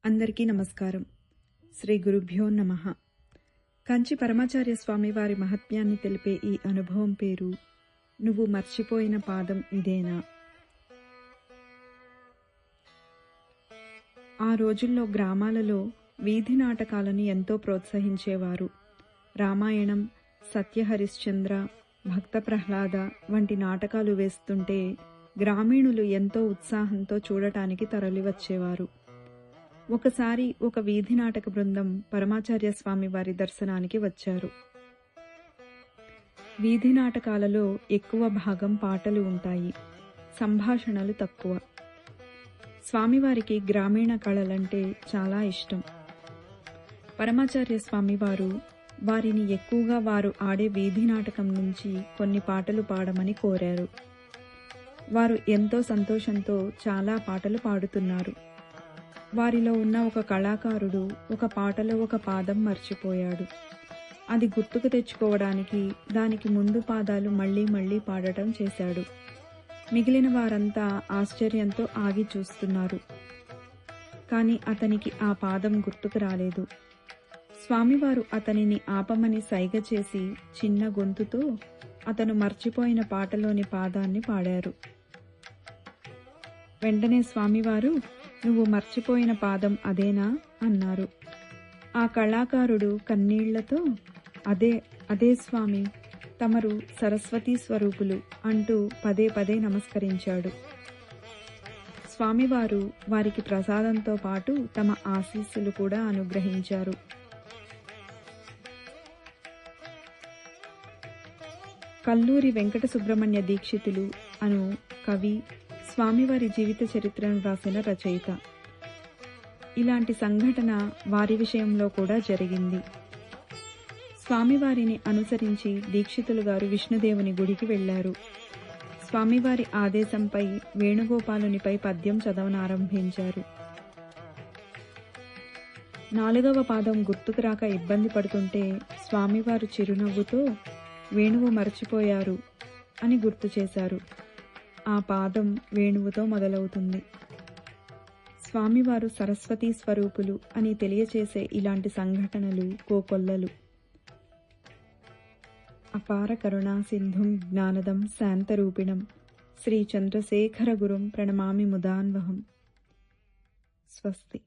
అందరికీ నమస్కారం. శ్రీ గురుభ్యో నమః. కంచి పరమాచార్య స్వామి వారి మహత్యాన్ని తెలిపే ఈ అనుభవం పేరు నువ్వు మర్చిపోయిన పాదం ఇదేనా. ఆ రోజుల్లో గ్రామాలలో వీధి నాటకాలను ఎంతో ప్రోత్సహించేవారు. రామాయణం, సత్యహరిశ్చంద్ర, భక్త ప్రహ్లాద వంటి నాటకాలు వేస్తుంటే గ్రామీణులు ఎంతో ఉత్సాహంతో చూడటానికి తరలివచ్చేవారు. ఒకసారి ఒక వీధి నాటక బృందం పరమాచార్య స్వామి వారి దర్శనానికి వచ్చారు. వీధి నాటకాలలో ఎక్కువ భాగం పాటలు ఉంటాయి, సంభాషణలు తక్కువ. స్వామివారికి గ్రామీణ కళలంటే చాలా ఇష్టం. పరమాచార్య స్వామివారు వారిని ఎక్కువగా వారు ఆడే వీధి నాటకం నుంచి కొన్ని పాటలు పాడమని కోరారు. వారు ఎంతో సంతోషంతో చాలా పాటలు పాడుతున్నారు. వారిలో ఉన్న ఒక కళాకారుడు ఒక పాటలో ఒక పాదం మర్చిపోయాడు. అది గుర్తుకు తెచ్చుకోవడానికి దానికి ముందు పాదాలు మళ్లీ మళ్లీ పాడటం చేశాడు. మిగిలిన వారంతా ఆశ్చర్యంతో ఆగి చూస్తున్నారు. కాని అతనికి ఆ పాదం గుర్తుకు రాలేదు. స్వామివారు అతనిని ఆపమని సైగ చేసి చిన్న గొంతుతో అతను మర్చిపోయిన పాటలోని పాదాన్ని పాడారు. వెంటనే స్వామివారు నువ్వు మర్చిపోయిన పాదం అదేనా అన్నారు. ఆ కళాకారుడు కన్నీళ్లతో అదే స్వామి, తమరు సరస్వతీ స్వరూపులు అంటూ పదే పదే నమస్కరించాడు. స్వామివారు వారికి ప్రసాదంతో పాటు తమ ఆశీస్సులు కూడా అనుగ్రహించారు. కల్లూరి వెంకట సుబ్రహ్మణ్య దీక్షితులు అను కవి స్వామివారి జీవిత చరిత్రను రాసిన రచయిత. ఇలాంటి సంఘటన వారి విషయంలో కూడా జరిగింది. స్వామివారిని అనుసరించి దీక్షితులు గారు విష్ణుదేవుని గుడికి వెళ్లారు. స్వామివారి ఆదేశంపై వేణుగోపాలునిపై పద్యం చదవనారంభించారు. 4వ పాదం గుర్తుకు రాక ఇబ్బంది పడుతుంటే స్వామివారు చిరునవ్వుతో వేణువు మరచిపోయారు అని గుర్తు చేశారు. ఆ పాదం వేణువుతో మొదలవుతుంది. స్వామివారు సరస్వతీ స్వరూపులు అని తెలియచేసే ఇలాంటి సంఘటనలు కోకొల్లలు. అపార కరుణా సింధుం జ్ఞానదం శాంతరూపిణం శ్రీ చంద్రశేఖర గురుం ప్రణమామి ముదాన్వహం. స్వస్తి.